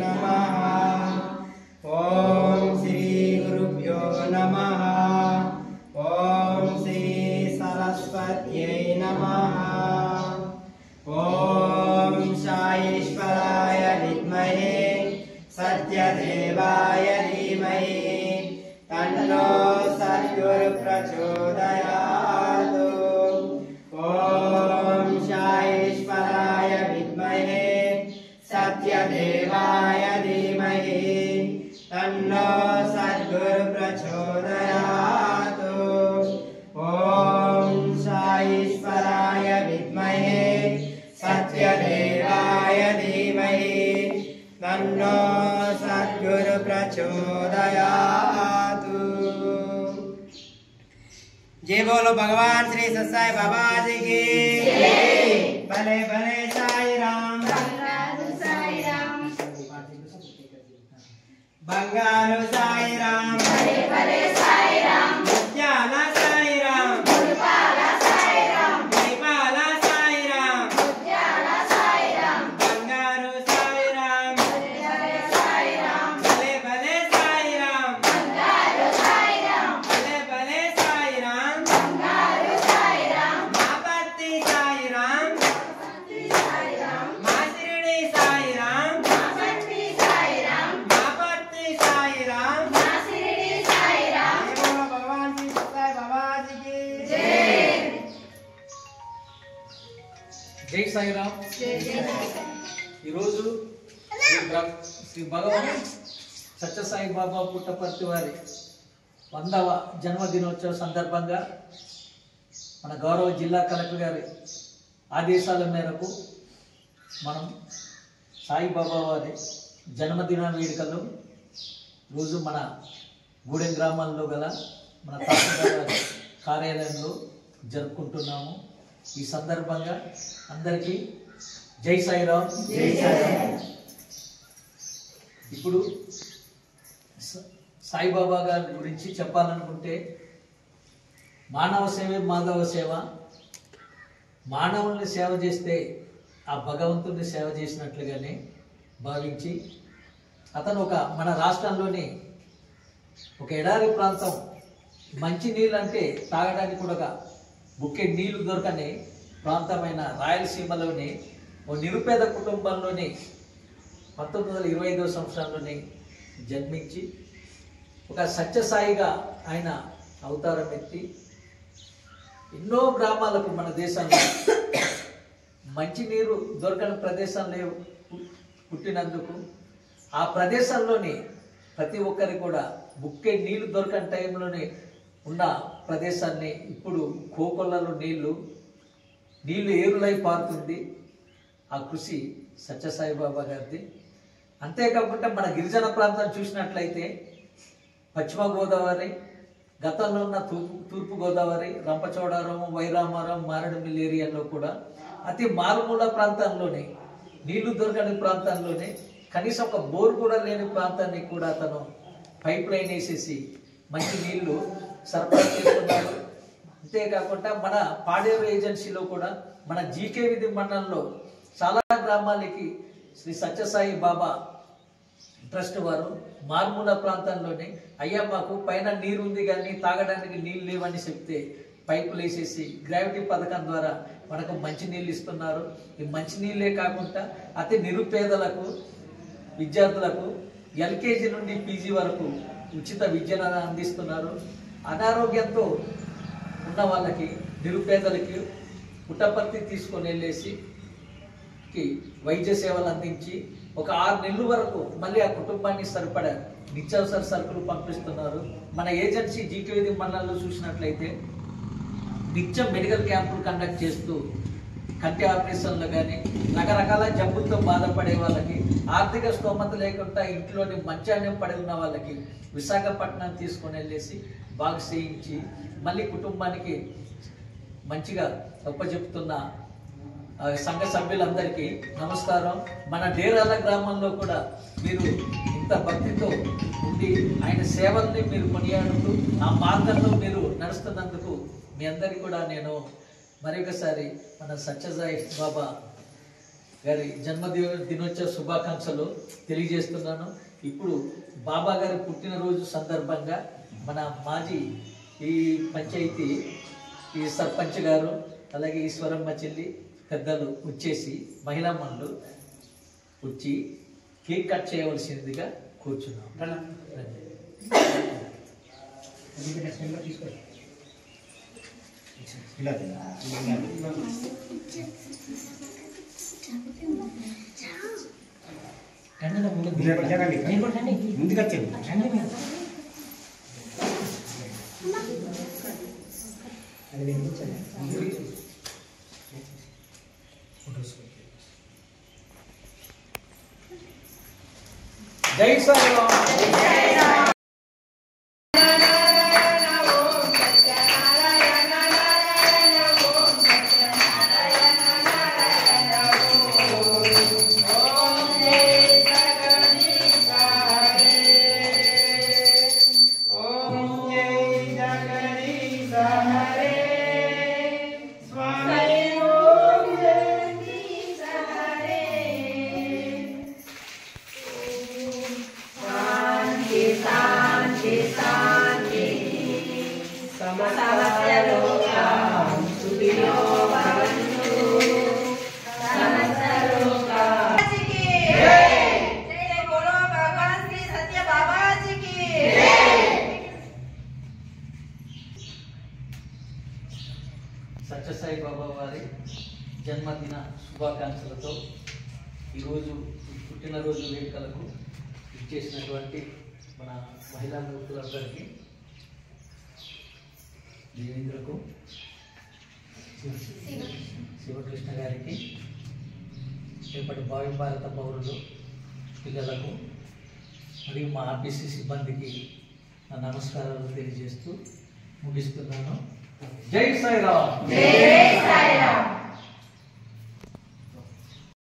नमः। ओम श्री गुरुभ्यो नमः। ओम श्री सरस्वत्यै नमः। ओम साईश्वराय विद्महे सत्यदेवाय धीमहि तन्नो सद्गुरु प्रचोदयात्। ओम साईश्वराय विद्महे सत्यदेवाय धीमहि तन्नो सद्गुरु प्रचोदयात्। ओम साईश्वराय विद्महे सत्यदेवाय धीमहि तन्नो सद्गुरु प्रचोदयात्। जय बोलो भगवान श्री सत्साई बाबा जी की जय। भले भले साई राम बंगारू साई राम भले भले साई राम मुत्याला साई राम गुरुपाला साई राम मणिपाला साई राम मुत्याला साई राम बंगारू साई राम भले भले साई राम भले भले साई राम बंगारू साई राम भले भले साई राम बंगारू साई राम मापत्ति साई राम माँ शिरडी साई राम मापत्ति साई राम मापत्ति साई राम माँ शिरडी साई राम। जय बोलो भगवान श्री सत्साई बाबा जी की जय। జై సాయిరామ్। ఈరోజు శ్రీ భగవాన్ సత్యసాయి బాబా పుట్టపర్తి వారి 100వ జన్మదినోత్సవ సందర్భంగా మన గౌరవ జిల్లా కలెక్టర్ గారి ఆదేశాల మేరకు మనం సాయిబాబా వారి జన్మదిన వేడుకలు రోజు మన గూడెం గ్రామాల్లో గల మన తహసీల్దార్ గారి కార్యాలయంలో జరుపుకుంటున్నాము। ఈ సందర్భంగా అందరికీ జై సాయిరామ్। ఇప్పుడు సాయిబాబా గారి గురించి చెప్పాలనుకుంటే మానవ సేవే మాధవ సేవ। మానవుల్ని సేవ చేస్తే ఆ భగవంతుడిని సేవ చేసినట్లుగానే భావించి అతను మన రాష్ట్రంలోని ఒక ఎడారి ప్రాంతం మంచి నీళ్ళు అంటే తాగడానికి కూడా బుక్కే నీళ్లు దొరకని ప్రాంతమైన రాయలసీమలోని ఓ నిరుపేద కుటుంబంలోని 1925వ సంవత్సరంలోని జన్మించి ఒక సత్యసాయిగా ఆయన అవతారం ఎత్తి ఎన్నో గ్రామాలకు మన దేశంలో మంచినీరు దొరకని ప్రదేశంలో పుట్టినందుకు ఆ ప్రదేశంలోని ప్రతి ఒక్కరి కూడా బుక్కే నీళ్లు దొరకని టైంలోనే ఉన్న ప్రదేశాన్ని ఇప్పుడు కోకొల్లలో నీళ్లు ఏరులై పారుతుంది। ఆ కృషి సత్యసాయి బాబా గారిది। అంతేకాకుండా మన గిరిజన ప్రాంతం చూసినట్లయితే పశ్చిమ గోదావరి, గతంలో ఉన్న తూర్పు గోదావరి, రంపచోడవరం, వైరామరం, మారేడుమిల్లి ఏరియాలో కూడా అతి మారుమూల ప్రాంతంలోనే నీళ్లు దొరకని ప్రాంతంలోనే కనీసం ఒక బోర్ కూడా లేని ప్రాంతాన్ని కూడా అతను పైప్ లైన్ వేసేసి మంచి నీళ్లు సరఫరా చేస్తున్నారు। అంతేకాకుండా మన పాడేరు ఏజెన్సీలో కూడా మన జీకే విధి మండలంలో చాలా గ్రామాలకి శ్రీ సత్యసాయి బాబా ట్రస్ట్ వారు మారుమూల ప్రాంతంలోనే అయ్యా మాకు పైన నీరు ఉంది కానీ తాగడానికి నీళ్ళు లేవని చెప్తే పైపులు వేసేసి గ్రావిటీ పథకం ద్వారా మనకు మంచి నీళ్ళు ఇస్తున్నారు। ఈ మంచి నీళ్ళే కాకుండా అతి నిరుపేదలకు విద్యార్థులకు ఎల్కేజీ నుండి పీజీ వరకు ఉచిత విద్యను అందిస్తున్నారు। అనారోగ్యంతో ఉన్న వాళ్ళకి నిరుపేదలకి పుట్టపర్తి తీసుకొని వెళ్ళేసి వైద్య సేవలు అందించి ఒక 6 నెలల వరకు మళ్ళీ ఆ కుటుంబాన్ని సరిపడా నిత్యావసర సరుకులు పంపిస్తున్నారు। మన ఏజెన్సీ జీకేవిధి మండలంలో చూసినట్లయితే నిత్యం మెడికల్ క్యాంపులు కండక్ట్ చేస్తూ కంటి ఆపరేషన్లు కానీ రకరకాల జబ్బులతో బాధపడే వాళ్ళకి, ఆర్థిక స్తోమత లేకుండా ఇంట్లోని మంచాన్ని పడి ఉన్న వాళ్ళకి విశాఖపట్నం తీసుకొని వెళ్ళేసి బాగు చేయించి మళ్ళీ కుటుంబానికి మంచిగా ఒప్పజెప్తున్న సంఘ సభ్యులందరికీ నమస్కారం। మన డేరాల గ్రామంలో కూడా మీరు ఇంత భక్తితో ఉండి ఆయన సేవల్ని మీరు కొనియాడుతూ ఆ మార్గంలో మీరు నడుస్తున్నందుకు మీ అందరికీ కూడా నేను మరొకసారి మన సత్యసాయి బాబా గారి దినోత్సవ శుభాకాంక్షలు తెలియజేస్తున్నాను. ఇప్పుడు బాబా గారి పుట్టినరోజు సందర్భంగా మన మాజీ ఈ పంచాయతీ ఈ సర్పంచ్ గారు అలాగే ఈశ్వరమ్మ చెల్లి పెద్దలు వచ్చేసి మహిళా మనులు వచ్చి కేక్ కట్ చేయవలసిందిగా కూర్చున్నాం. ముందుగా జై సాయిరామ్. సత్యసాయి బాబా వారి జన్మదిన శుభాకాంక్షలతో ఈరోజు పుట్టినరోజు వేడుకలకు ఇచ్చేసినటువంటి మన మహిళా మిత్రులందరికీ, దేవేంద్రకు, శివకృష్ణ గారికి, రేపటి భావి భారత పౌరులు పిల్లలకు మరియు మా ఆర్టీసీ సిబ్బందికి నా నమస్కారాలు తెలియజేస్తూ ముగిస్తున్నాను. జై సాయిరామ్. జై సాయిరామ్.